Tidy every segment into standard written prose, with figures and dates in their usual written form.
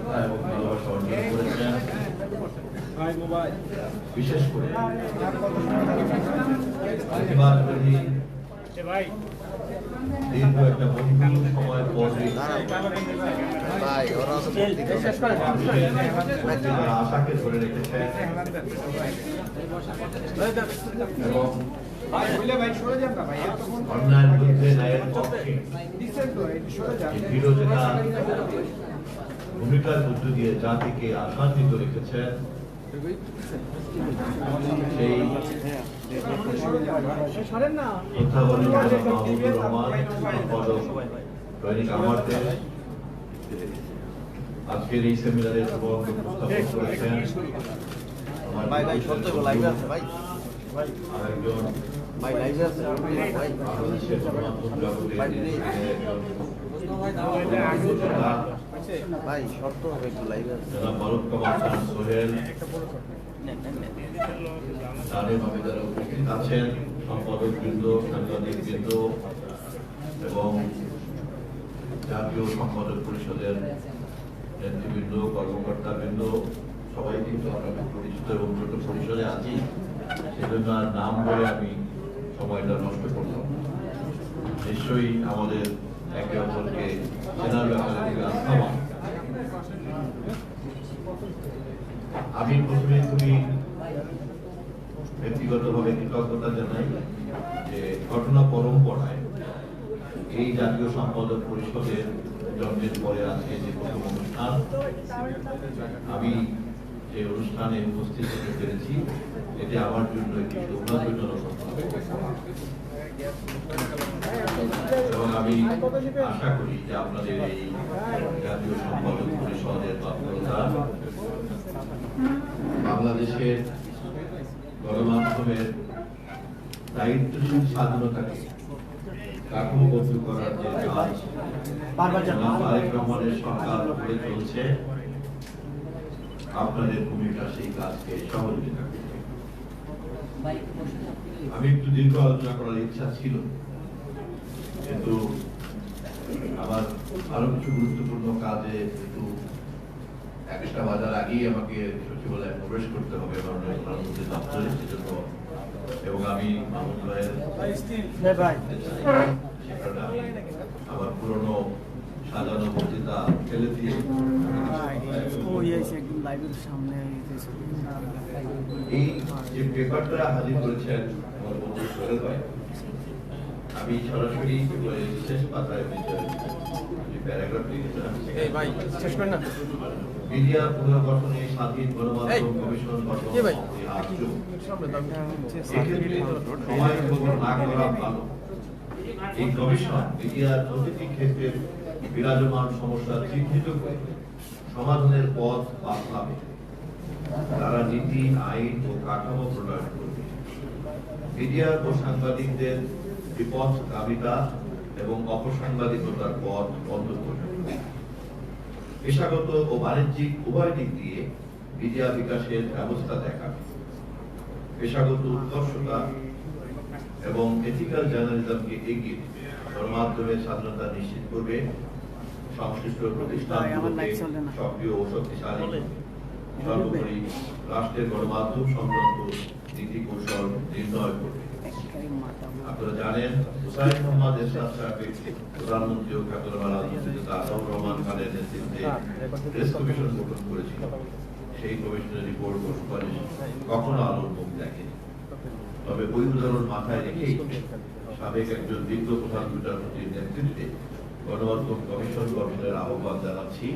শ্রদ্ধা এবং ভালোবাসা অর্জন করেছেন। বিশেষ করে দীর্ঘ একটা বন্ধু সময় পরে আশাকে ধরে রেখেছেন এবং অন্যায়ের বিরুদ্ধে ন্যায়ের পক্ষে বিরোধিতা ভূমিকার মধ্য দিয়ে জাতিকে আশান্বিত রেখেছেন। সেই মাহমুদুর রহমান সম্পাদক দৈনিক আমার দেশ আজকের এই সেমিনারে উপস্থাপন করেছেন আরেকজন বাংলাদেশের গণমাধ্যম জগতের জনাব ফারুক কামাল খান সোহেল, তাদের ভাবে যারা উপস্থিত আছেন, সম্পাদক বৃন্দ, সাংবাদিক বৃন্দ এবং জাতীয় সম্পাদক পরিষদের নেতৃবৃন্দ, কর্মকর্তা বৃন্দ, সবাই কিন্তু আমরা পরিচিত এবং ছোট পরিসরে আছি, সেজন্য আর নাম বলে আমি সময়টা নষ্ট করলাম। নিশ্চয়ই আমাদের একে অপরকে চেনার ব্যাপারে থেকে আস্থাবান। আমি প্রথমে খুবই ব্যক্তিগতভাবে কৃতজ্ঞতা জানাই যে ঘটনা পরম্পরায় এই জাতীয় সম্পাদক পরিষদের জন্মের পরে আজকে যে প্রথম অনুষ্ঠান, আমি যে অনুষ্ঠানে উপস্থিত হতে পেরেছি এটি আমার জন্য একটি সৌভাগ্যজনক এবং আমি আশা করি যে আপনাদের এই জাতীয় সম্পাদক পরিষদের তৎপরতা বাংলাদেশের গণমাধ্যমের দায়িত্বশীল স্বাধীনতাকে কাঠামোবদ্ধ করার যে কাজ তারেক রহমানের সরকার করে চলছে, আপনাদের ভূমিকা সেই কাজকে সহযোগিতা করবে। আমি একটু দীর্ঘ আলোচনা করার ইচ্ছা ছিল, কিন্তু আমার আরো কিছু গুরুত্বপূর্ণ কাজে একটু 1টা বাজার আগেই আমাকে সচিবালয়ে প্রবেশ করতে হবে মাননীয় প্রধানমন্ত্রী দপ্তরে, সেজন্য এবং আমি মাহমুদ ভাইয়ের আমার পুরনো সাজানো বক্তৃতা ফেলে দিয়ে এই যে পেপারটা হাজির করেছেন আমার বন্ধু সোহেল ভাই, আমি সরাসরি শেষ পাতায় যে প্যারাগ্রাফ লিখেছিলাম, মিডিয়া পুনর্গঠনে স্বাধীন গণমাধ্যম কমিশন গঠন এই কমিশন মিডিয়ার প্রতিটি ক্ষেত্রে বিরাজমান সমস্যা চিহ্নিত করে সমাধানের পথ বাতলাবে। তারা নীতি, আইন ও কাঠামো প্রণয়ন করবে। মিডিয়া ও সাংবাদিকদের বিপথগামিতা এবং অপসাংবাদিকতার পথ বন্ধ করবে। পেশাগত ও বাণিজ্যিক উভয় দিক দিয়ে মিডিয়া বিকাশের ব্যবস্থা দেখাবে। পেশাগত উৎকর্ষতা এবং এথিক্যাল জার্নালিজমকে এগিয়ে গণমাধ্যমের স্বাধীনতা নিশ্চিত করবে। সংশ্লিষ্ট প্রতিষ্ঠানগুলোকে সক্রিয় ও শক্তিশালী, সর্বোপরি রাষ্ট্রের গণমাধ্যম সংক্রান্ত নীতি কৌশল নির্ণয় করবে। আপনারা জানেন হুসাইন মোহাম্মদ এরশাদ সাহেব প্রধানমন্ত্রী ও খ্যাতনামা রাজনীতিবিদ আতাউর রহমান খানের নেতৃত্বে প্রেস কমিশন গঠন করেছিল। সেই কমিশনের রিপোর্ট ও সুপারিশ কখনো আলোর মুখ দেখেনি। তবে ওই উদাহরণ মাথায় রেখেই সাবেক একজন বিজ্ঞ প্রধান বিচারপতির নেতৃত্বে গণমাধ্যম কমিশন গঠনের আহ্বান জানাচ্ছি।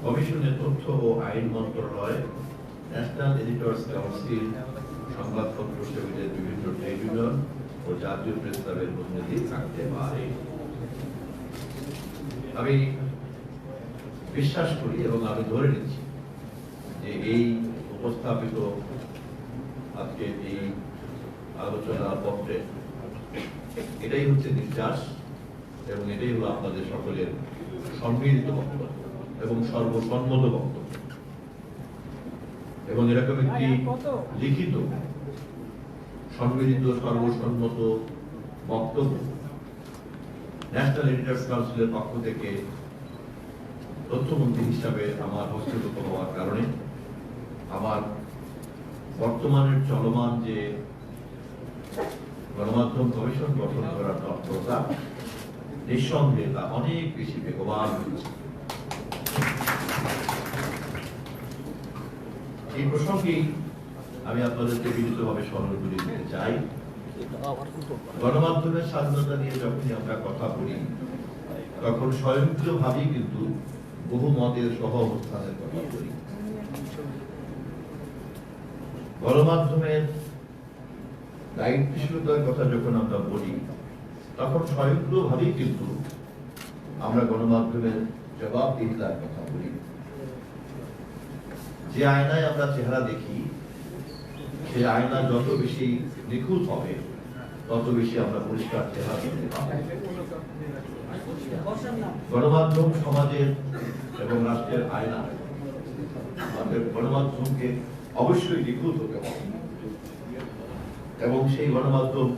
কমিশনের তথ্য ও আইন মন্ত্রণালয়, ন্যাশনাল এডিটর্স কাউন্সিল, সংবাদপত্র সেবীদের বিভিন্ন ট্রেড ইউনিয়ন ও জাতীয় প্রেস ক্লাবের প্রতিনিধি থাকতে পারে। আমি বিশ্বাস করি এবং আমি ধরে নিচ্ছি যে এই উপস্থাপিত আজকে এই আলোচনা পত্রে এটাই হচ্ছে নির্যাস এবং এটাই হলো আপনাদের সকলের সম্মিলিত বক্তব্য এবং সর্বসম্মত বক্তব্য। এবং এরকম একটি লিখিত সম্মিলিত সর্বসম্মত বক্তব্য ন্যাশনাল এডিটর্স কাউন্সিলের পক্ষ থেকে তথ্যমন্ত্রী হিসাবে আমার হস্তগত হওয়ার কারণে আমার বর্তমানের চলমান যে গণমাধ্যম কমিশন গঠন করার তৎপরতা নিঃসন্দেহে তা অনেক বেশি বেগবান হচ্ছে। এই প্রসঙ্গেই আমি আপনাদেরকে বিনীতভাবে স্মরণ করিয়ে দিতে চাই, গণমাধ্যমের স্বাধীনতা নিয়ে যখনই আমরা কথা বলি তখন স্বয়ংক্রিয়ভাবেই কিন্তু বহু মতের সহ অবস্থানের কথা বলি। গণমাধ্যমের দায়িত্বশীলতার কথা যখন আমরা বলি তখন স্বয়ংক্রিয়ভাবেই কিন্তু আমরা গণমাধ্যমের জবাবদিহিতার কথা বলি। যে আয়নায় আমরা চেহারা দেখি সেই আয়না যত বেশি নিখুঁত হবে তত বেশি আমরা পরিষ্কার চেহারা দেখতে পাবো। গণমাধ্যম সমাজের এবং রাষ্ট্রের আয়না। আমাদের গণমাধ্যমকে অবশ্যই নিখুঁত হতে হবে এবং সেই গণমাধ্যম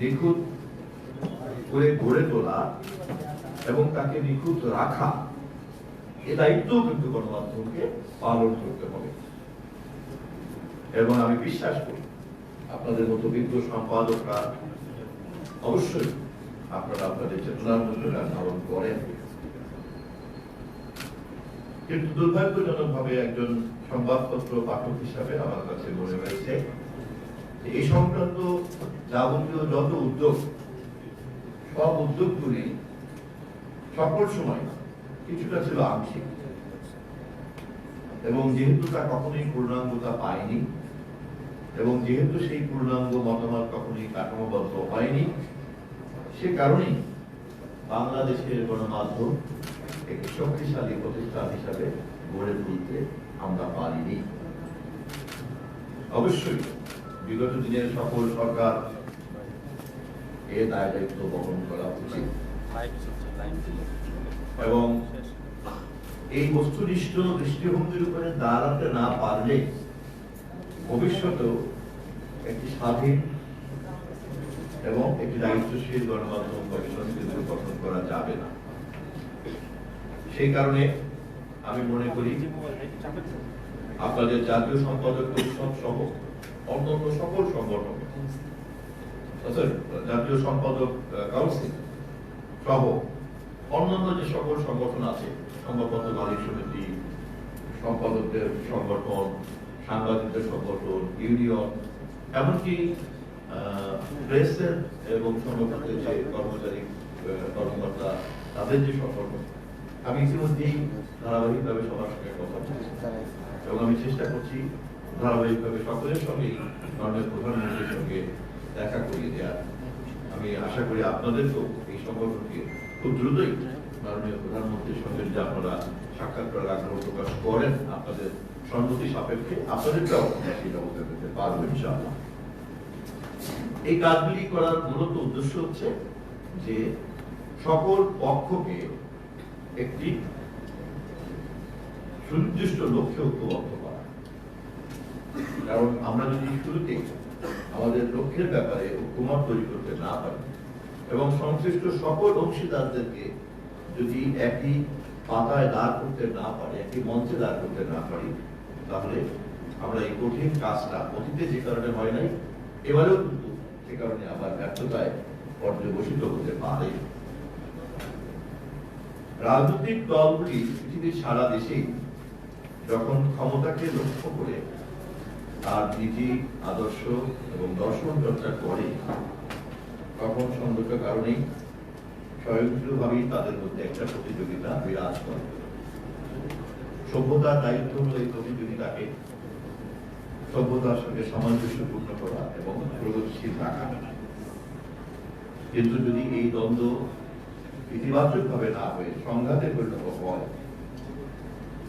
নিখুঁত করে গড়ে তোলা এবং তাকে নিখুঁত রাখা, এ দায়িত্ব কিন্তু গণমাধ্যমকে পালন করতে হবে। এবং আমি বিশ্বাস করি আপনাদের মতো বিজ্ঞ সম্পাদকরা অবশ্যই আপনারা আপনাদের চেতনার মধ্যে ধারণ করেন। কিন্তু দুর্ভাগ্যজনক ভাবে একজন সংবাদপত্র পাঠক হিসাবে আমার কাছে মনে হয়েছে এই সংক্রান্ত যাবতীয় যত উদ্যোগ, সব উদ্যোগগুলি সকল সময় কিছুটা ছিল আংশিক এবং যেহেতু তা কখনোই পূর্ণাঙ্গতা পায়নি এবং যেহেতু সেই পূর্ণাঙ্গ মতামত কখনোই কাঠামোবদ্ধ হয়নি, সে কারণেই বাংলাদেশের গণমাধ্যম একটি শক্তিশালী প্রতিষ্ঠান হিসাবে গড়ে তুলতে আমরা পারিনি। অবশ্যই বিগত দিনের সকল সরকার এ দায় দায়িত্ব বহন করা উচিত এবং এই বস্তুনিষ্ঠ দৃষ্টিভঙ্গির উপরে দাঁড়াতে না পারলে ভবিষ্যতেও একটি স্বাধীন এবং একটি দায়িত্বশীল গণমাধ্যম কমিশন কিন্তু গঠন করা যাবে না। সেই কারণে আমি মনে করি আপনাদের জাতীয় সম্পাদক পরিষদ সহ অন্যান্য সকল সংগঠন, জাতীয় সম্পাদক কাউন্সিল সহ অন্যান্য যে সকল সংগঠন আছে, সংবাদপত্র মালিক সমিতি, সম্পাদকদের সংগঠন, সাংবাদিকদের সংগঠন, ইউনিয়ন, এমনকি প্রেসের এবং সংগঠনের যে কর্মচারী কর্মকর্তা তাদের যে সংগঠন, আমি ইতিমধ্যেই ধারাবাহিকভাবে সবার সঙ্গে কথা বলছি এবং আমি চেষ্টা করছি ধারাবাহিকভাবে সকলের সঙ্গে মাননীয় প্রধানমন্ত্রীর সঙ্গে দেখা করিয়ে দেওয়ার। আমি আশা করি আপনাদেরকেও এই সংগঠনকে খুব দ্রুতই মাননীয় প্রধানমন্ত্রীর সঙ্গে যদি আপনারা সাক্ষাৎ করার আগ্রহ প্রকাশ করেন, আপনাদের সম্মতি সাপেক্ষে আপনাদেরকেও সেই ব্যবস্থা করতে পারবো ইনশাআল্লাহ। এই কাজগুলি করার মূলত উদ্দেশ্য হচ্ছে যে সকল পক্ষকে একটি সুনির্দিষ্ট লক্ষ্যে ঐক্যবদ্ধ করা। কারণ আমরা যদি শুরুতে আমাদের লক্ষ্যের ব্যাপারে ঐক্যমত তৈরি করতে না পারি এবং সংশ্লিষ্ট সকল অংশীদারদেরকে যদি একই পাতায় দাঁড় করতে না পারি, একই মঞ্চে দাঁড় করতে না পারি, তাহলে আমরা এই কঠিন কাজটা অতীতে যে কারণে হয় নাই, এবারেও কিন্তু সে কারণে আবার ব্যর্থতায় পর্যবসিত হতে পারে। রাজনৈতিক দলগুলি পৃথিবীর সারা দেশেই যখন ক্ষমতাকে লক্ষ্য করে তার নীতি, আদর্শ এবং দর্শন চর্চা করে, তখন সঙ্গত কারণেই স্বয়ংক্রিয়ভাবেই তাদের মধ্যে একটা প্রতিযোগিতা বিরাজ করে। সভ্যতার দায়িত্ব হল এই প্রতিযোগিতাকে সভ্যতার সঙ্গে সামঞ্জস্যপূর্ণ করা এবং প্রগতিশীল রাখা। কিন্তু যদি এই দ্বন্দ্ব ইতিবাচক ভাবে না হয়ে সংঘাতে পরিণত হয়,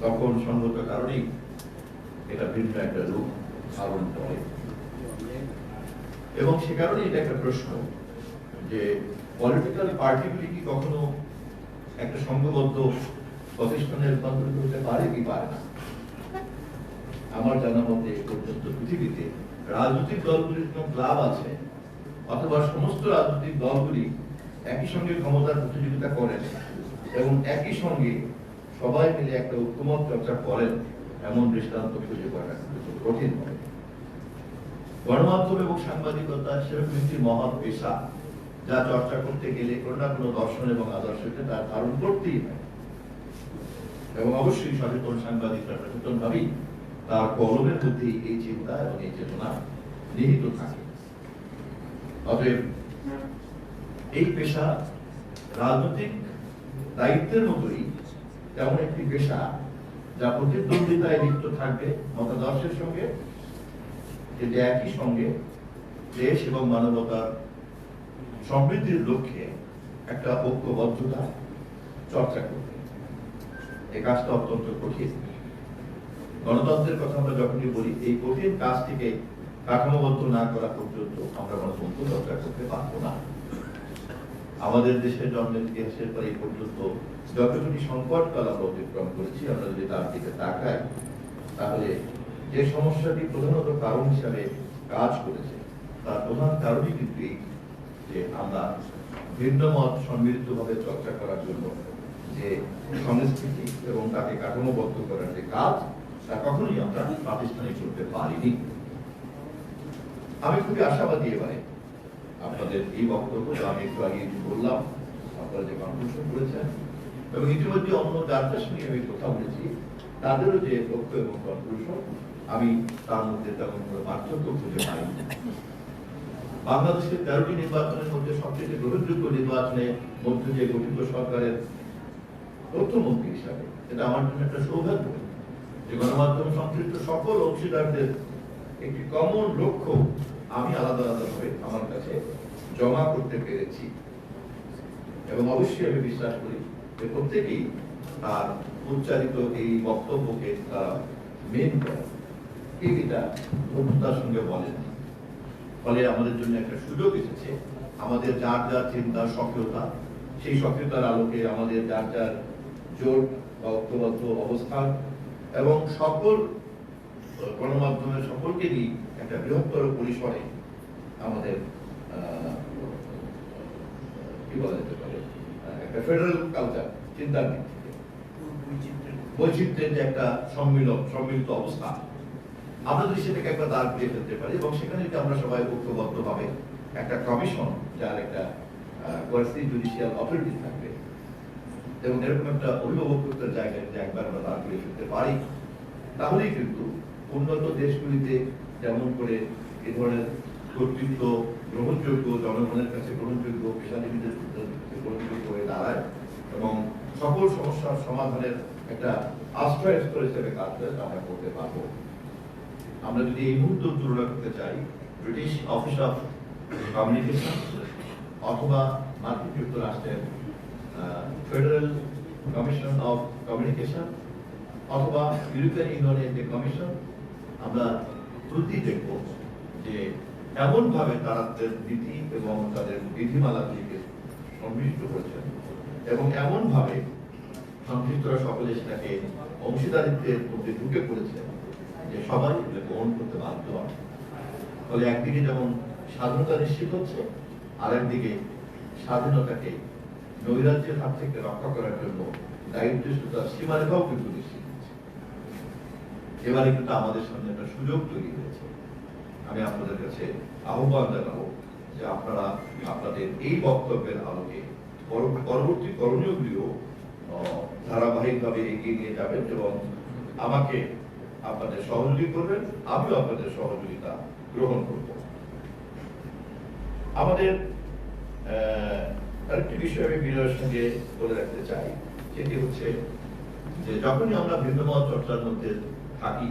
তখন সঙ্গত কারণেই এটা ভিন্ন একটা রূপ ধারণ করে। এবং সে কারণে এটা একটা প্রশ্ন যে পলিটিক্যাল পার্টিগুলি কি কখনো একটা সংঘবদ্ধ প্রতিষ্ঠানে রূপান্তরিত হতে পারে কি পারে না? আমার জানা মতে পর্যন্ত পৃথিবীতে রাজনৈতিক দলগুলির কোন ক্লাব আছে অথবা সমস্ত রাজনৈতিক দলগুলি একই সঙ্গে ক্ষমতার প্রতিযোগিতা করেন এবং একই সঙ্গে সবাই মিলে একটা ঐক্যমত চর্চা করেন এমন দৃষ্টান্ত খুঁজে পাওয়া কঠিন হবে। গণমাধ্যম এবং সাংবাদিকতা সেরকম একটি মহৎ পেশা, যা চর্চা করতে গেলে কোনো না কোনো দর্শন এবং আদর্শকে তার ধারণ করতেই হয়, এবং অবশ্যই সচেতন সাংবাদিকরা সচেতন ভাবেই তার কলমের মধ্যে এই চিন্তা এবং এই চেতনা নিহিত থাকে। অতএব এই পেশা রাজনৈতিক দায়িত্বের মতোই তেমন একটি পেশা, যা প্রতিদ্বন্দ্বিতায় লিপ্ত থাকবে মতাদর্শের সঙ্গে, যেটি একই সঙ্গে দেশ এবং মানবতার সমৃদ্ধির লক্ষ্যে একটা ঐক্যবদ্ধতা চর্চা করবে। এই কাজটা অত্যন্ত কঠিন। গণতন্ত্রের কথা আমরা যখনই বলি, এই কঠিন কাজটিকে কাঠামোবদ্ধ না করা পর্যন্ত আমরা গণতন্ত্র চর্চা করতে পারবো না। আমাদের দেশের জন্মের ইতিহাসের পর এই পর্যন্ত যতগুলি সংকট কাল আমরা অতিক্রম করেছি, আমরা যদি তার দিকে তাকাই, তাহলে যে সমস্যাটি প্রধানত কারণ হিসাবে কাজ করেছে, তার প্রধান কারণই কিন্তু এই যে আমরা ভিন্ন মত সমৃদ্ধভাবে চর্চা করার জন্য যে সংস্কৃতি এবং তাকে কাঠামোবদ্ধ করার যে কাজ, তা কখনোই আমরা প্রাতিষ্ঠানিক করতে পারিনি। আমি খুবই আশাবাদী এবারে আপনাদের এই বক্তব্য, আমি একটু আগে বললাম, আপনারা যে কনক্লুশন করেছেন এবং ইতিমধ্যে অন্য যাত্রার সঙ্গে আমি কথা বলেছি, তাদেরও যে লক্ষ্য এবং কনক্লুশন, আমি তার মধ্যে তেমন কোনো পার্থক্য খুঁজে পাই। বাংলাদেশের 13টি নির্বাচনের মধ্যে সবচেয়ে গ্রহণযোগ্য নির্বাচনের মধ্যে যে গঠিত সরকারের তথ্যমন্ত্রী হিসাবে, এটা আমার জন্য একটা সৌভাগ্য যে গণমাধ্যম সংশ্লিষ্ট সকল অংশীদারদের একটি কমন লক্ষ্য আমি আলাদা আলাদা ভাবে আমার কাছে জমা করতে পেরেছি, এবং অবশ্যই আমি বিশ্বাস করি যে প্রত্যেকেই তার উচ্চারিত এই বক্তব্যকে তারা মেন করে এটা বন্ধুতার সঙ্গে বলেন। ফলে আমাদের জন্য একটা সুযোগ এসেছে, আমাদের যার যার চিন্তা সক্রিয়তা, সেই সক্রিয়তার আলোকে আমাদের যার যার জোট বা ঐক্যবদ্ধ অবস্থান এবং সকল গণমাধ্যমের সকলকে নিয়ে একটা বৃহত্তর পরিসরে আমাদের কি বলা যেতে পারে একটা ফেডারেল কালচার চিন্তার দিক থেকে বৈচিত্র্যের যে একটা সম্মিলিত অবস্থা, আমরা যদি সেটাকে একটা দাগ দিয়ে ফেলতে পারি, এবং সেখানে যদি আমরা সবাই ঐক্যবদ্ধ ভাবে একটা কমিশন, যার একটা কোয়াসি জুডিশিয়াল অথরিটি থাকবে, এবং এরকম একটা অভিভাবকত্বের জায়গায় যে একবার আমরা দাগ দিয়ে ফেলতে পারি, তাহলেই কিন্তু উন্নত দেশগুলিতে যেমন করে এ ধরনের কর্তৃত্ব গ্রহণযোগ্য, জনগণের কাছে গ্রহণযোগ্য, পেশাজীবীদের কাছে গ্রহণযোগ্য হয়ে দাঁড়ায়, এবং সকল সমস্যার সমাধানের একটা আশ্রয়স্থল হিসেবে কাজ করে আমরা করতে পারবো। আমরা যদি এই মুহূর্তে তুলনা করতে চাই, ব্রিটিশ অফিস অফ কমিউনিকেশন অথবা মার্কিন যুক্তরাষ্ট্রের ফেডারেল কমিশন অফ কমিউনিকেশন অথবা ইউরোপিয়ান ইউনিয়নের যে কমিশন, আমরা দ্রুতই দেখব যে এমন ভাবে তারা তাদের নীতি এবং তাদের বিধিমালাগুলিকে সমৃদ্ধ করেছেন, এবং এমন ভাবে সংশ্লিষ্টরা সকলে সেটাকে অংশীদারিত্বের মধ্যে ঢুকে পড়েছেন যে সবাই গ্রহণ করতে বাধ্য হয়। ফলে একদিকে যেমন স্বাধীনতা নিশ্চিত হচ্ছে, আর একদিকে স্বাধীনতাকে নৈরাজ্যের হাত থেকে রক্ষা করার জন্য দায়িত্বশীলতার সীমারেখাও কিন্তু নিশ্চিত হচ্ছে। এবারে কিন্তু আমাদের সামনে একটা সুযোগ তৈরি হয়েছে। আমি আপনাদের কাছে আহ্বান জানাবো যে আপনারা আপনাদের এই বক্তব্যের আলোকে পরবর্তী করণীয়গুলিও ধারাবাহিকভাবে এগিয়ে নিয়ে যাবেন, এবং আমাকে আপনাদের সহযোগী করবেন, আমিও আপনাদের সহযোগিতা গ্রহণ করব। আমাদের আরেকটি বিষয় আমি বিনয়ের সঙ্গে বলে রাখতে চাই, সেটি হচ্ছে যে যখনই আমরা ভিন্নমত চর্চার মধ্যে থাকি,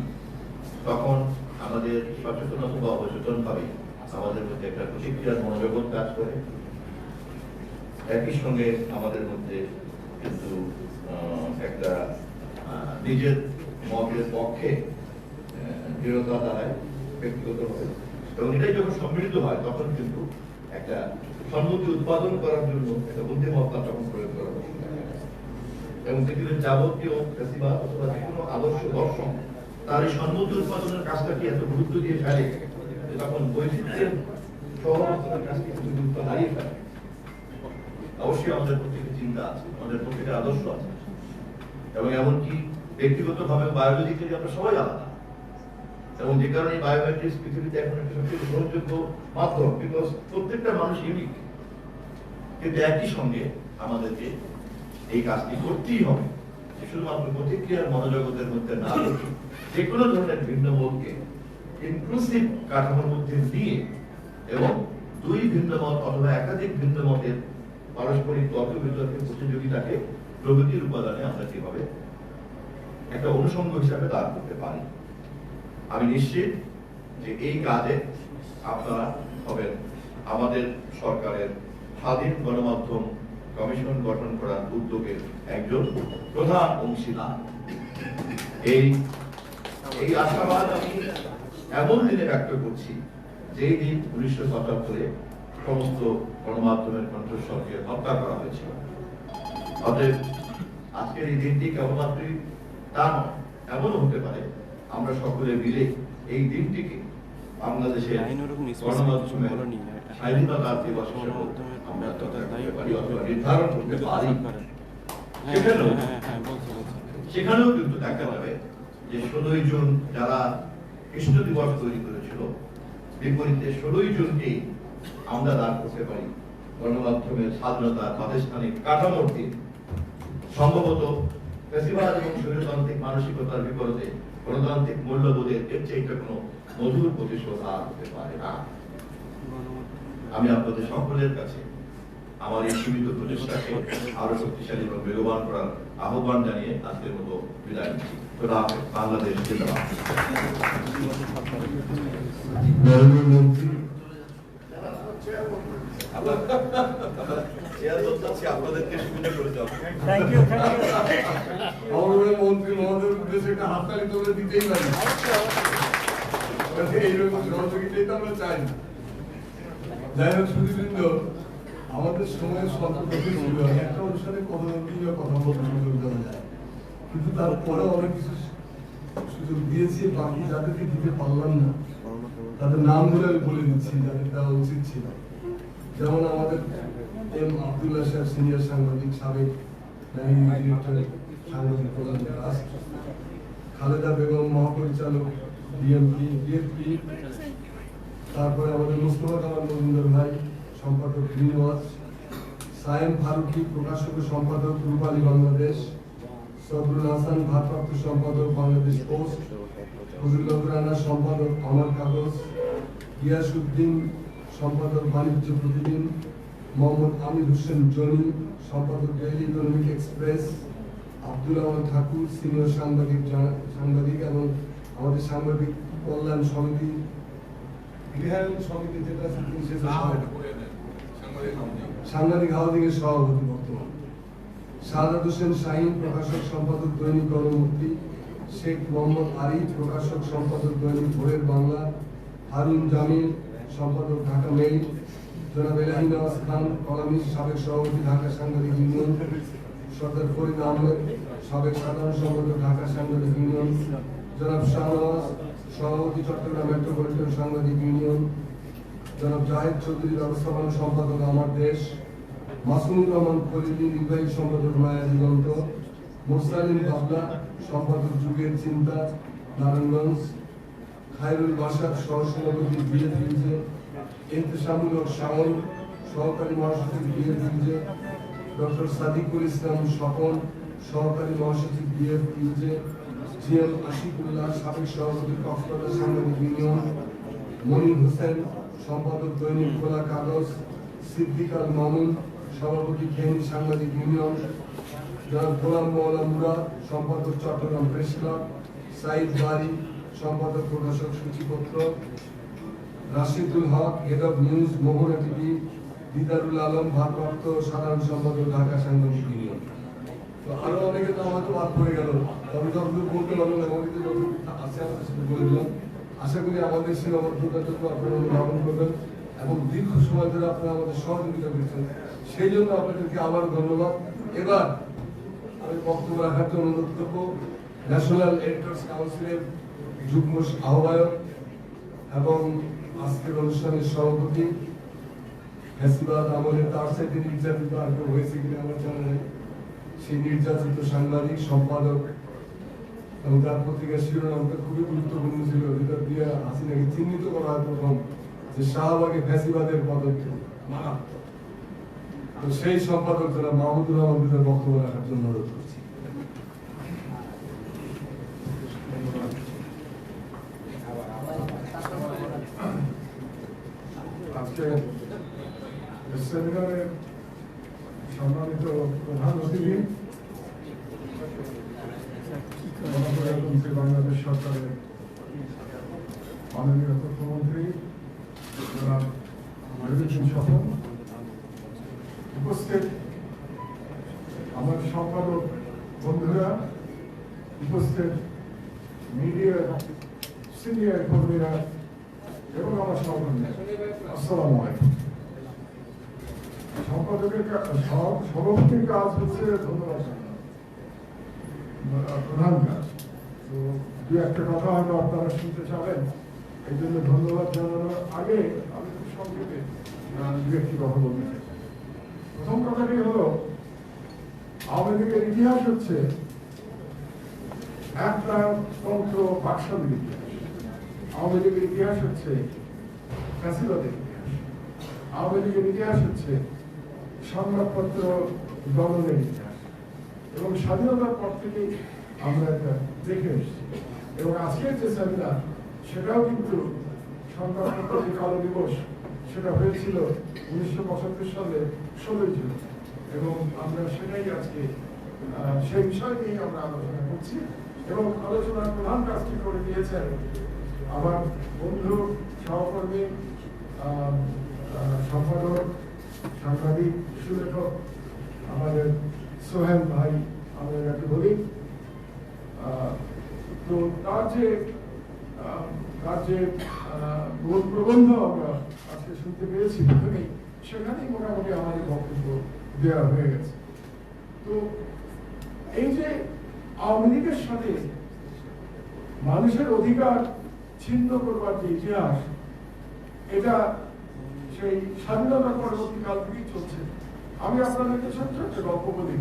তখন আমাদের সচেতন অথবা অবচেতন ভাবে আমাদের মধ্যে একটা প্রতিক্রিয়ার মনোজগৎ কাজ করে। একই সঙ্গে আমাদের মধ্যে কিন্তু একটা নিজের মতের পক্ষে দৃঢ়তা দাঁড়ায় ব্যক্তিগতভাবে, এবং এটাই যখন সম্মিলিত হয় তখন কিন্তু একটা সম্মতি উৎপাদন করার জন্য একটা বুদ্ধিমত্তা তখন প্রয়োগ করা হয়, এবং পৃথিবীর যাবতীয় ফেসিবাদ অথবা যে কোনো আদর্শ দর্শন তার এই সম্মতি উৎপাদনের কাজটাকে এত গুরুত্ব দিয়ে ফেলে, তখন বৈচিত্র্যের সহবস্থার কাজকে কিন্তু গুরুত্ব হারিয়ে ফেলে। অবশ্যই আমাদের প্রত্যেকের চিন্তা আছে, আমাদের প্রত্যেকের আদর্শ আছে, এবং এমনকি ব্যক্তিগতভাবে বায়োলজি থেকে আমরা সবাই আলাদা, এবং যে কারণে বায়োমেট্রিক্স পৃথিবীতে এখন একটা সবচেয়ে গ্রহণযোগ্য মাধ্যম, বিকজ প্রত্যেকটা মানুষ ইউনিক। কিন্তু একই সঙ্গে আমাদেরকে এই কাজটি করতেই হবে, শুধুমাত্র প্রতিক্রিয়ার মনোজগতের মধ্যে না রেখে যে কোনো ধরনের ভিন্ন মতকে ইনক্লুসিভ কাঠামোর মধ্যে নিয়ে এবং দুই ভিন্ন মত অথবা একাধিক ভিন্ন মতের পারস্পরিক তর্ক বিতর্কের প্রতিযোগিতাকে প্রগতির উপাদানে আমরা কিভাবে একটা অনুষঙ্গ হিসাবে দাঁড় করতে পারি। আমি নিশ্চিত যে এই কাজে আপনারা হবেন আমাদের সরকারের স্বাধীন গণমাধ্যম কমিশন গঠন করার উদ্যোগের একজন প্রধান অংশীদার। এই আশাবাদ আমি এমন দিনে ব্যক্ত করছি যেই দিন 1977-এ সমস্ত গণমাধ্যমের কণ্ঠস্বরকে হত্যা করা হয়েছিল। অতএব আজকের এই দিনটি কেবলমাত্রই তা নয়, এমনও হতে পারে আমরা সকলে মিলে এই দিনটিকে বাংলাদেশের গণমাধ্যমের স্বাধীনতা দিবস হিসেবে আমরা নির্ধারণ করতে পারি। সেখানেও কিন্তু দেখা যাবে যে 16ই জুন যারা কৃষ্ণ দিবস তৈরি করেছিল, বিপরীতে 16ই জুনকেই আমরা দাঁড় করতে পারি গণমাধ্যমের স্বাধীনতা প্রাতিষ্ঠানিক কাঠামোর দিন। সম্ভবত ফ্যাসিবাদ এবং স্বৈরতান্ত্রিক মানসিকতার বিপরীতে গণতান্ত্রিক মূল্যবোধের এর চেয়ে কোনো মধুর প্রতিশোধ আর হতে পারে না। আমি আপনাদের সকলের কাছে আমার এই সীমিত প্রচেষ্টাকে আরো শক্তিশালী এবং বেগবান করার আহ্বান জানিয়ে আজকের মতো বিদায় নিচ্ছি। বাংলাদেশ জিন্দাবাদ। আপনাদেরকে সুবিধা করে দেওয়া মন্ত্রী মহোদয়ের উদ্দেশ্যে একটা হাততালি তোমরা দিতেই পারি। এইরকম সহযোগিতাই তো আমরা চাই। যাই হোক সুধীবৃন্দ, আমাদের সময়ের স্বল্প ছিল, একটা অনুষ্ঠানে কথা বলতে সুযোগ দেওয়া যায়, কিন্তু তারপরেও অনেক কিছু সুযোগ দিয়েছি। বাকি যাদেরকে দিতে পারলাম না তাদের নামগুলো আমি বলে দিচ্ছি, যাদের দেওয়া উচিত ছিল। যেমন আমাদের এম আব্দুল্লাহ সাহেব, সিনিয়র সাংবাদিক, সাবেক সাংবাদিক প্রধান রাষ্ট্র, খালেদা বেগম মহাপরিচালক বিএনপি, তারপরে আমাদের মুস্তফা কামাল মজুমদার ভাই, সম্পাদক গ্রিন ওয়াচ, সায়েম ফারুকি, প্রকাশক ও সম্পাদক রূপালী বাংলাদেশ, সবরুল হাসান, ভারপ্রাপ্ত সম্পাদক বাংলাদেশ পোস্ট, ফজলুল রানা, সম্পাদক আমার কাগজ, গিয়াসউদ্দিন, সম্পাদক বাণিজ্য প্রতিদিন, মোহাম্মদ আমির হোসেন জনি, সম্পাদক Daily Economic Express, Abdul Ahmad Thakur, senior সাংবাদিক এবং আমাদের সাংবাদিক কল্যাণ সমিতি, গৃহায়ন সমিতি যেটা সাংবাদিক হাউজিং এর সভাপতি বর্তমান, সাদাত হোসেন শাহিন, প্রকাশক সম্পাদক দৈনিক গণমুক্তি, শেখ মোহাম্মদ আরিফ, প্রকাশক সম্পাদক দৈনিক ভোরের বাংলা, হারুন জামিল, সম্পাদক ঢাকা মেইল, জনাব এলাহি নওয়াজ খান, কলামিস্ট, সাবেক সভাপতি ঢাকা সাংবাদিক ইউনিয়ন, সরদার ফরিদ আহমেদ, সাবেক সাধারণ সম্পাদক ঢাকা সাংবাদিক ইউনিয়ন, জনাব শাহনওয়াজ, সভাপতি চট্টগ্রাম মেট্রোপলিটন সাংবাদিক ইউনিয়ন, জনাব জাহেদ চৌধুরী, ব্যবস্থাপনা সম্পাদক আমার দেশ, মাসুমুর রহমান খলিলি, নির্বাহী সম্পাদক মায়া দিগন্ত, মোরসালিন বাবলা, সম্পাদক যুগের চিন্তা, নারায়ণগঞ্জ, খায়রুল বাসার, সহসভাপতি বিএফইউজে, ইন্তেশামুল হক শাওন, সহকারী মহাসচিব বিএফইউজে, ডক্টর সাদিকুল ইসলাম স্বপন, সহকারী মহাসচিব বিএফইউজে, জিএম আশিকুল্লাহ, সাবেক সভাপতি কক্সবাজার সাংবাদিক ইউনিয়ন, মনির হোসেন, সম্পাদক দৈনিক খোলা কাগজ, সিদ্দিক আল মামুন, সভাপতি ফেনী সাংবাদিক ইউনিয়ন, জনাব গোলাম মওলা মুরাদ, সম্পাদক চট্টগ্রাম প্রেস ক্লাব, সাইদ বারি, সম্পাদক প্রকাশক Suchipatra, Rashidul Haque, head of news Mohona TV, Didarul Alam, ভারপ্রাপ্ত সাধারণ সম্পাদক ঢাকা সাংবাদিক ইউনিয়ন। তো আরো অনেকে তো হয়তো বাদ পড়ে গেল, তবে যতদূর বলতে পারলাম না, অনেকে যতদূর আছে আমাদের সাথে বলে দিলাম। আশা করি আমাদের সীমাবদ্ধতাটুকু আপনারা অনুধাবন করবেন এবং দীর্ঘ সময় ধরে আপনারা আমাদের সহযোগিতা করেছেন, সেই জন্য আপনাদেরকে আবার ধন্যবাদ। এবার আমি বক্তব্য রাখার জন্য অনুরোধ করব ন্যাশনাল এডিটর্স কাউন্সিলের যুগ্ম আহ্বায়ক এবং আজকের অনুষ্ঠানের সভাপতি, ফ্যাসিবাদ আমলে তার সাথে নির্যাতিত আর কেউ হয়েছে কিনা আমার জানা নেই, সেই নির্যাতিত সাংবাদিক সম্পাদক, এবং তার পত্রিকার শিরোনামটা খুবই গুরুত্বপূর্ণ ছিল, যেটা দিয়ে হাসিনাকে চিহ্নিত করা হয় প্রথম, যে শাহবাগে ফ্যাসিবাদের পদক্ষেপ মারাত্মক। তো সেই সম্পাদক যারা মাহমুদুর রহমান বক্তব্য রাখার জন্য অনুরোধ করছি। আজকে সেমিনারে সম্মানিত প্রধান অতিথি, বাংলাদেশ সরকারের মাননীয় তথ্যমন্ত্রী সহ উপস্থিত আমার সম্পাদক বন্ধুরা, উপস্থিত মিডিয়ার সিনিয়র কর্মীরা এবং আমার সহকর্মীরা, আসসালামু আলাইকুম। সম্পাদকের সভাপতির কাজ হচ্ছে ধন্যবাদ জানানো, প্রধান কাজ। তো দু একটা কথা হয়তো আপনারা শুনতে চাবেন, এই জন্য ধন্যবাদ জানানোর আগে আমি খুব সংক্ষেপে দু একটি কথা বলতে চাই। প্রথম কথাটি হলো, আওয়ামী লীগের ইতিহাস হচ্ছে একটা তন্ত্র বাকশালীর ইতিহাস। আওয়ামী লীগের ইতিহাস হচ্ছে ফ্যাসিবাদের ইতিহাস। আওয়ামী লীগের ইতিহাস হচ্ছে সংবাদপত্র দমনের ইতিহাস, এবং স্বাধীনতার পর থেকেই আমরা এটা দেখে এসেছি। এবং আজকের যে সেমিনার, সেটাও কিন্তু সংবাদপত্র যে কালো দিবস, সেটা হয়েছিল 1975 সালে 16 জুন, এবং আমরা সেটাই আজকে সেই বিষয় নিয়ে আমরা আলোচনা করছি। এবং আলোচনার প্রধান কাজটি করে দিয়েছেন আমার বন্ধু, সহকর্মী, সম্পাদক, সাংবাদিক, সুলেখক আমাদের সোহেল ভাই, আমরা যাকে বলি। তো তার যে প্রবন্ধ আমরা আজকে শুনতে পেরেছি প্রথমেই, সেখানেই মোটামুটি আমাদের বক্তব্য দেওয়া হয়ে গেছে। তো এই যে আওয়ামী লীগের সাথে মানুষের অধিকার ছিন্ন করবার যে ইতিহাস, এটা সেই স্বাধীনতার পরবর্তীকাল থেকেই চলছে। আমি আপনাদেরকে ছোট্ট একটা গল্প বলি।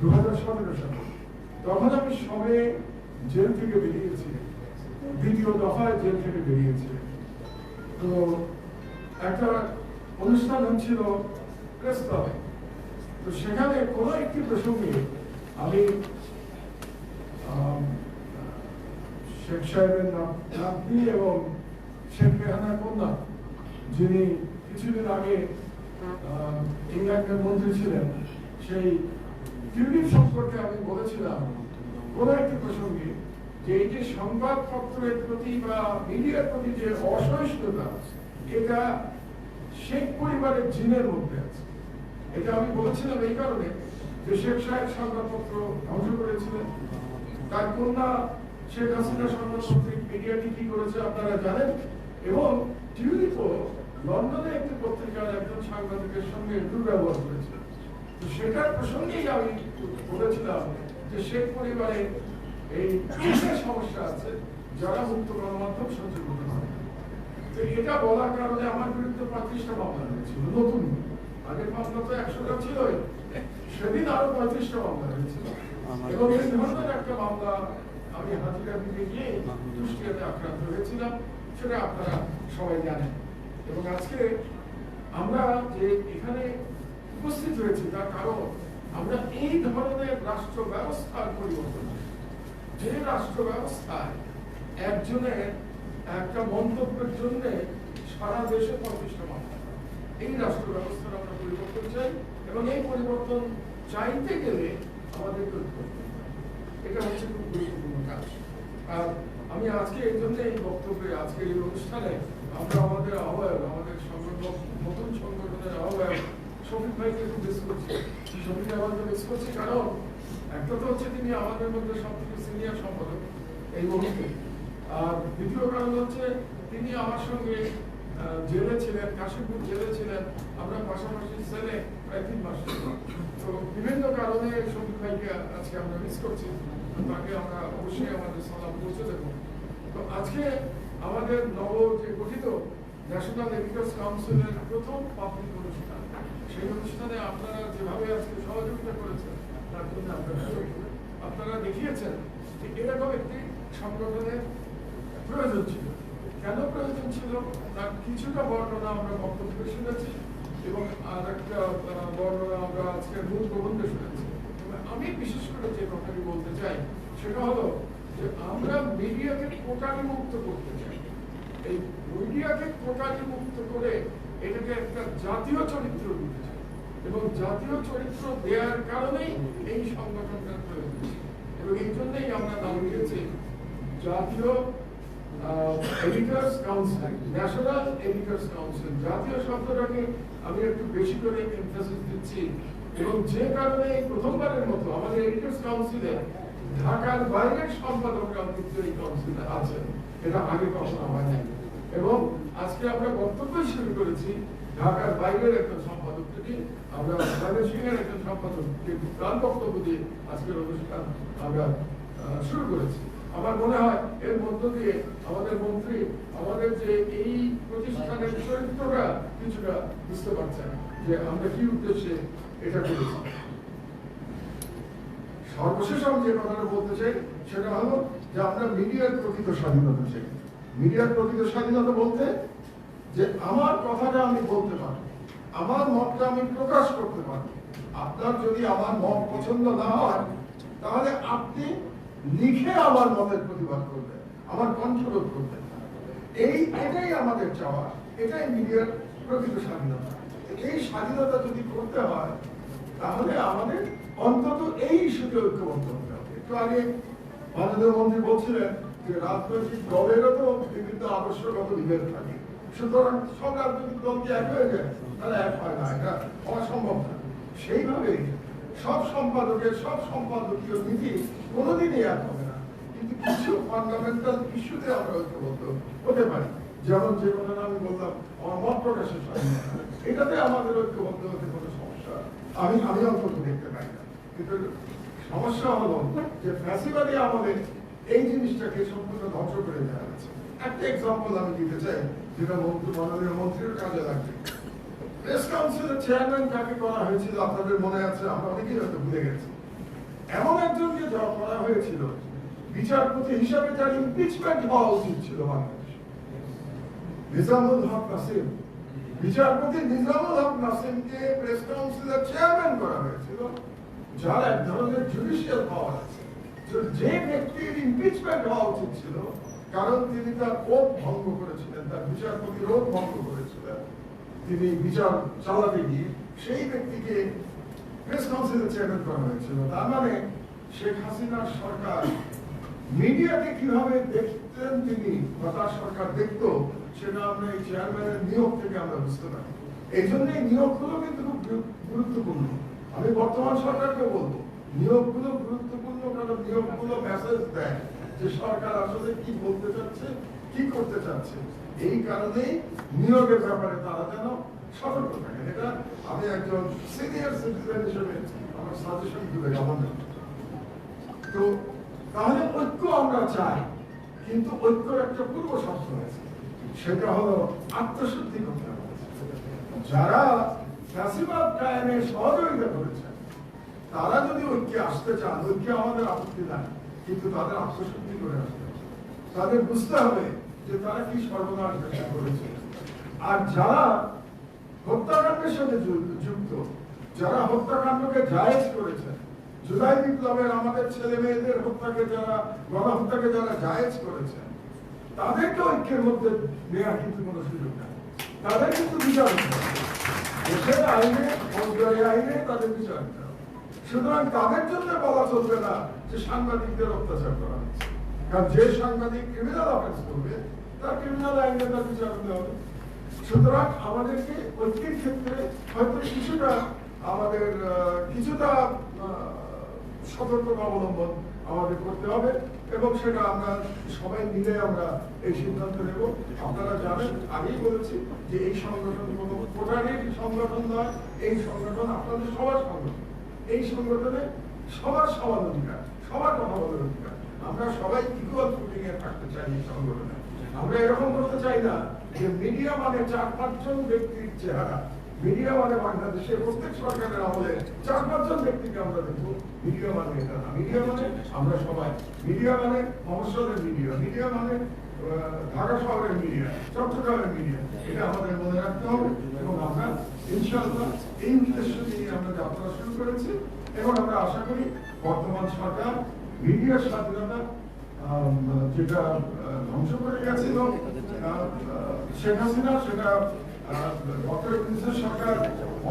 2017 সালে তখন আমি সবে জেল থেকে বেরিয়েছি, দ্বিতীয় দফায় জেল থেকে বেরিয়েছি। তো একটা অনুষ্ঠান হচ্ছিল প্রেস ক্লাবে। তো সেখানে কোনো একটি প্রসঙ্গে আমি শেখ সাহেবের নাতনি এবং শেখ রেহানার কন্যা, যিনি কিছুদিন আগে ইংল্যান্ডের মন্ত্রী ছিলেন, সেই টিউলিপ সম্পর্কে আমি বলেছিলাম কোনো একটি প্রসঙ্গে, যে এই যে সংবাদপত্রের প্রতি বা মিডিয়ার প্রতি যে অসহিষ্ণুতা, এটা শেখ পরিবারের জিনের মধ্যে আছে। এটা আমি বলেছিলাম এই কারণে যে শেখ সাহেব সংবাদপত্র ধ্বংস করেছিলেন, তার কন্যা শেখ হাসিনা সংবাদপত্রিক মিডিয়াটি কি করেছে আপনারা জানেন, এবং টিউলিপও লন্ডনে একটি পত্রিকার একজন সাংবাদিকের সঙ্গে দুর্ব্যবহার করেছিল। তো সেটার প্রসঙ্গেই আমি বলেছিলাম যে শেখ পরিবারে এই সমস্যা আছে, যারা মুক্ত গণমাধ্যম সহ্য করতে পারে। তো এটা বলার কারণে আমার বিরুদ্ধে 35টা মামলা হয়েছিল, নতুন। আগের মামলা তো 100টা ছিলই, সেদিন আরো 35টা মামলা হয়েছিল। এবং এই ধরনের একটা মামলা আমি হাজিরা দিতে গিয়ে দুষ্কৃতিতে আক্রান্ত হয়েছিলাম, সেটা আপনারা সবাই জানেন। এবং আজকে আমরা যে এখানে উপস্থিত হয়েছি, তার কারণ আমরা এই ধরনের রাষ্ট্র ব্যবস্থার পরিবর্তন, যে রাষ্ট্র ব্যবস্থায় একজনের একটা মন্তব্যের জন্য সারা দেশে 35টা মামলা, এই রাষ্ট্র ব্যবস্থার আমরা পরিবর্তন চাই। এবং এই পরিবর্তন চাইতে গেলে আমাদেরকে এটা হচ্ছে খুব গুরুত্বপূর্ণ কাজ। আর আমি আজকে এই জন্য এই বক্তব্যে, আজকে এই অনুষ্ঠানে আমরা আমাদের আহ্বায়ক, আমাদের সংগঠন, নতুন সংগঠনের আহ্বায়ক শফিক ভাইকে খুব মিস করছি। শফিক আমাদের মিস করছি কারণ একটা তো হচ্ছে তিনি আমাদের মধ্যে সবথেকে সিনিয়র সম্পাদক এই মুহূর্তে, আর দ্বিতীয় কারণ হচ্ছে তিনি আমার সঙ্গে জেলে ছিলেন, কাশীপুর জেলে ছিলেন, আমরা পাশাপাশি সেলে প্রায় 3 মাস। তো বিভিন্ন কারণে শফিক ভাইকে আজকে আমরা মিস করছি, তাকে আমরা অবশ্যই আমাদের সালাম পৌঁছে দেবো। তো আজকে আমাদের নব যে গঠিত ন্যাশনাল এডিটর্স কাউন্সিলের প্রথম পাবলিক অনুষ্ঠান, সেই অনুষ্ঠানে আপনারা যেভাবে আজকে সহযোগিতা করেছেন, তার জন্য আপনারা দেখিয়েছেন যে এরকম একটি সংগঠনের প্রয়োজন ছিল। কেন প্রয়োজন ছিল তার কিছুটা বর্ণনা আমরা বক্তব্যে শুনেছি এবং আর একটা বর্ণনা আমরা আজকে মূল প্রবন্ধে শুনেছি। আমি বিশেষ করে যে কথাটি বলতে চাই সেটা হলো যে আমরা মিডিয়াকে টোটালি মুক্ত করতে চাই। এই মিডিয়াকে টোটালি মুক্ত করে এটাকে একটা জাতীয় চরিত্র দিতে চাই এবং জাতীয় চরিত্র দেওয়ার কারণেই এই সংগঠনটার প্রয়োজন এবং এই জন্যই আমরা নাম দিয়েছি জাতীয় editors council, national editors council. জাতীয় শব্দটাকে আমি একটু বেশি করে এমফাসিস দিচ্ছি এবং যে কারণে প্রথমবারের মতো আমাদের এডিটর্স কাউন্সিলে ঢাকার বাইরের সম্পাদকরা কিন্তু এই কাউন্সিলে আছেন, এটা আগে কখনো হয় নাই। এবং আজকে আমরা বক্তব্য শুরু করেছি ঢাকার বাইরের একজন সম্পাদক থেকে, আমরা ময়মনসিংহের একজন সম্পাদককে তার বক্তব্য দিয়ে আজকের অনুষ্ঠান আমরা শুরু করেছি। আমার মনে হয় এর মধ্য দিয়ে আমাদের মন্ত্রী আমাদের যে এই প্রতিষ্ঠানের চরিত্রটা কিছুটা বুঝতে পারছেন যে আমরা কি উদ্দেশ্যে এটা করেছি। সর্বশেষ আমি যে কথাটা বলতে চাই সেটা হলো যে আমরা মিডিয়ার প্রকৃত স্বাধীনতা চাই। মিডিয়ার প্রকৃত স্বাধীনতা বলতে যে আমার কথাটা আমি বলতে পারবো, আমার মতটা আমি প্রকাশ করতে পারবো। আপনার যদি আমার মত পছন্দ না হয় তাহলে আপনি লিখে আমার মতের প্রতিবাদ করবেন, আমার কণ্ঠরোধ করবেন। এটাই আমাদের চাওয়া, এটাই মিডিয়ার প্রকৃত স্বাধীনতা। এই স্বাধীনতা যদি করতে হয় তাহলে আমাদের অন্তত এই ইস্যুতে ঐক্যবদ্ধ হতে হবে। একটু আগে মাননীয় মন্ত্রী বলছিলেন যে রাজনৈতিক দলেরও তো বিভিন্ন আদর্শগত বিভেদ থাকে, সুতরাং সব রাজনৈতিক দল কি এক হয়ে যায়? তাহলে এক হয় না, এটা অসম্ভব না। সেইভাবে সব সম্পাদকের সব সম্পাদকীয় নীতি কোনোদিনই এক হবে না, কিন্তু কিছু ফান্ডামেন্টাল ইস্যুতে আমরা ঐক্যবদ্ধ হতে পারি। যেমন যে কথাটা আমি বললাম আমার মত প্রকাশের স্বাধীনতা, এটাতে আমাদের ঐক্যবদ্ধ হতে কোনো সমস্যা আমি অন্তত দেখতে পাই না। কিন্তু সমস্যা হলো যে ফ্যাসিবাদী আমলে এই জিনিসটাকে সম্পূর্ণ ধ্বংস করে দেওয়া হয়েছে। একটা এক্সাম্পল আমি দিতে চাই যেটা মাননীয় মন্ত্রীর কাজে লাগবে। প্রেস কাউন্সিলের চেয়ারম্যান কাকে করা হয়েছিল আপনাদের মনে আছে? আমরা অনেকেই হয়তো ভুলে গেছি। এমন একজনকে জব করা হয়েছিল বিচারপতি হিসাবে যার ইমপিচমেন্ট হওয়া উচিত ছিল বাংলাদেশ, নিজামুল হক নাসিম। বিচারপতি নিজামুল হক নাসিমকে প্রেস কাউন্সিলের চেয়ারম্যান করা হয়েছিল, যার এক ধরনের জুডিশিয়াল পাওয়ার আছে। যে ব্যক্তির ইমপিচমেন্ট হওয়া উচিত ছিল কারণ তিনি তার ওথ ভঙ্গ করেছিলেন, তার বিচারপতির ওথ ভঙ্গ করেছিলেন, তিনি বিচার চালাতে গিয়ে সেই ব্যক্তিকে প্রেস কাউন্সিলের চেয়ারম্যান করা হয়েছিল। তার মানে শেখ হাসিনার সরকার মিডিয়াকে কিভাবে দেখতেন তিনি বা তার সরকার দেখতো সেটা আমরা এই চেয়ারম্যানের নিয়োগ থেকে আমরা বুঝতে পারি। এই জন্য এই নিয়োগগুলো কিন্তু খুব গুরুত্বপূর্ণ। আমি বর্তমান সরকারকে বলবো নিয়োগগুলো গুরুত্বপূর্ণ, কারণ নিয়োগগুলো মেসেজ দেয় যে সরকার আসলে কি বলতে চাচ্ছে, কি করতে চাচ্ছে। এই কারণেই নিয়োগের ব্যাপারে তারা যেন সতর্ক থাকেন। এটা আমি একজন সিনিয়র সিটিজেন হিসেবে আমার সাজেশন দিবে গভর্নমেন্ট। তো তাহলে ঐক্য আমরা চাই, কিন্তু ঐক্যর একটা পূর্ব শর্ত আছে, সেটা হলো আত্মশুদ্ধি করতে হবে। যারা ফ্যাসিবাদ কায়েমে সহযোগিতা করেছেন তারা যদি ঐক্যে আসতে চান, ঐক্যে আমাদের আপত্তি নাই, কিন্তু তাদের আত্মশুদ্ধি করে আসতে হবে। তাদের বুঝতে হবে যে তারা কি সর্বনাশ চেষ্টা করেছে। আর যারা হত্যাকাণ্ডের সাথে যুক্ত, যারা হত্যাকাণ্ডকে জায়েজ করেছেন, জুলাই বিপ্লবের আমাদের ছেলে মেয়েদের হত্যাকে যারা গণহত্যাকে যারা জায়েজ করেছেন, তাদেরকে ঐক্যের মধ্যে নেওয়ার কিন্তু কোনো সুযোগ নেই। তাদের কিন্তু বিচার হতে হবে, দেশের আইনে ফৌজদারি আইনে তাদের বিচার হতে হবে। সুতরাং তাদের জন্য বলা চলবে না যে সাংবাদিকদের অত্যাচার করা হচ্ছে, কারণ যে সাংবাদিক ক্রিমিনাল অফেন্স করবে তার ক্রিমিনাল আইনে তার বিচার হতে হবে। সুতরাং আমাদেরকে ঐক্যের ক্ষেত্রে হয়তো কিছুটা সতর্কতা অবলম্বন আমাদের করতে হবে এবং সেটা আমরা সবাই মিলে আমরা এই সিদ্ধান্ত নেব। আপনারা জানেন, আগেই বলেছি যে এই সংগঠন কোনো কোটারির সংগঠন নয়, এই সংগঠন আপনাদের সবার সংগঠন। এই সংগঠনে সবার সমান অধিকার, সবার কথা বলার অধিকার। আমরা সবাই ইকুয়াল ফুটিং এ থাকতে চাই এই সংগঠনে। আমরা এরকম করতে চাই না যে মিডিয়া মানে 4-5 জন ব্যক্তির চেহারা, মিডিয়া মানে বাংলাদেশে প্রত্যেক সরকারের আমলে 4-5 জন ব্যক্তিকে আমরা দেখবো মিডিয়া মানে এটা না। মিডিয়া মানে আমরা সবাই, মিডিয়া মানে মফস্বলের মিডিয়া, মিডিয়া মানে ঢাকা শহরের মিডিয়া, চট্টগ্রামের মিডিয়া, এটা আমাদের মনে রাখতে হবে। এবং আমরা ইনশাআল্লাহ এই উদ্দেশ্য নিয়ে আমরা যাত্রা শুরু করেছি এবং আমরা আশা করি বর্তমান সরকার মিডিয়ার স্বাধীনতা যেটা ধ্বংস করে গেছিল শেখ হাসিনা, সেটা ডক্টর ইউনূসের সরকার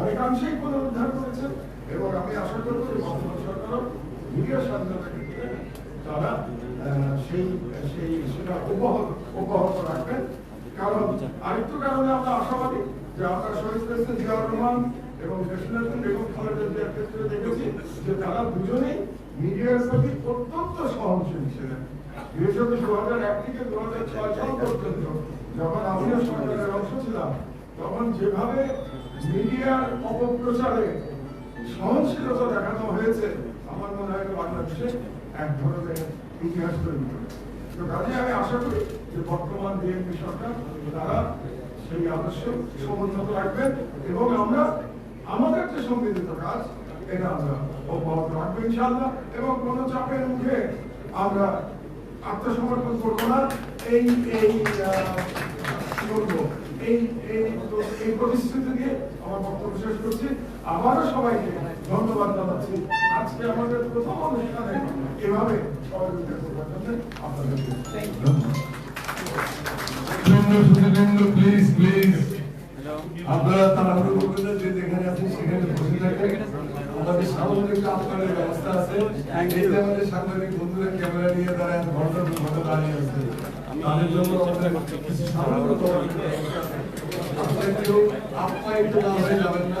অনেকাংশেই পুনরুদ্ধার করেছে এবং আমি আশা করব যে বর্তমান সরকারও মিডিয়ার স্বাধীনতার ক্ষেত্রে তারা সেটা অব্যাহত রাখবেন। কারণ আরেকটু কারণে আমরা আশাবাদী যে আমরা শহীদ প্রেসিডেন্ট জিয়াউর রহমান এবং দেশনেত্রী বেগম খালেদা জিয়ার ক্ষেত্রে দেখেছি যে তারা দুজনেই মিডিয়ার প্রতি অত্যন্ত সহনশীল ছিলেন। বিশেষত 2001 থেকে 2006 সাল পর্যন্ত যখন আমিও সরকারের অংশ ছিলাম, তখন যেভাবে মিডিয়ার অপপ্রচারে সহনশীলতা দেখানো হয়েছে, আমার মনে হয় বাংলাদেশে এক ধরনের ইতিহাস তৈরি করে। তো কাজে আমি আশা করি যে বর্তমান বিএনপি সরকার তারা সেই আদর্শ সমুন্নত রাখবেন এবং আমরা আমাদের যে সম্মিলিত কাজ এটা আমরা অব্যাহত রাখবো ইনশাআল্লাহ। এবং কোন চাপের মুখে আমরা আত্মসমর্পণ করবো না। এই প্রতিশ্রুতি দিয়ে আমার বক্তব্য শেষ করছি। আবারও সবাইকে ধন্যবাদ জানাচ্ছি আজকে আমাদের প্রথম অনুষ্ঠানে এভাবে সহযোগিতা করবার জন্য আপনাদেরকে প্লিজ প্লিজ আপনারা তাড়াহুড়ো করবেন না, যে যেখানে আছেন সেখানে বসে থাকেন। আমাদের সামনে একটা আপনাদের ব্যবস্থা আছে, এই যে আমাদের সাংবাদিক বন্ধুরা ক্যামেরা নিয়ে দাঁড়ায় ঘন্টার পর ঘন্টা দাঁড়িয়ে আছে, তাদের জন্য আমাদের কিছু সাহায্য করার আপনারা একটু না হয়ে যাবেন না।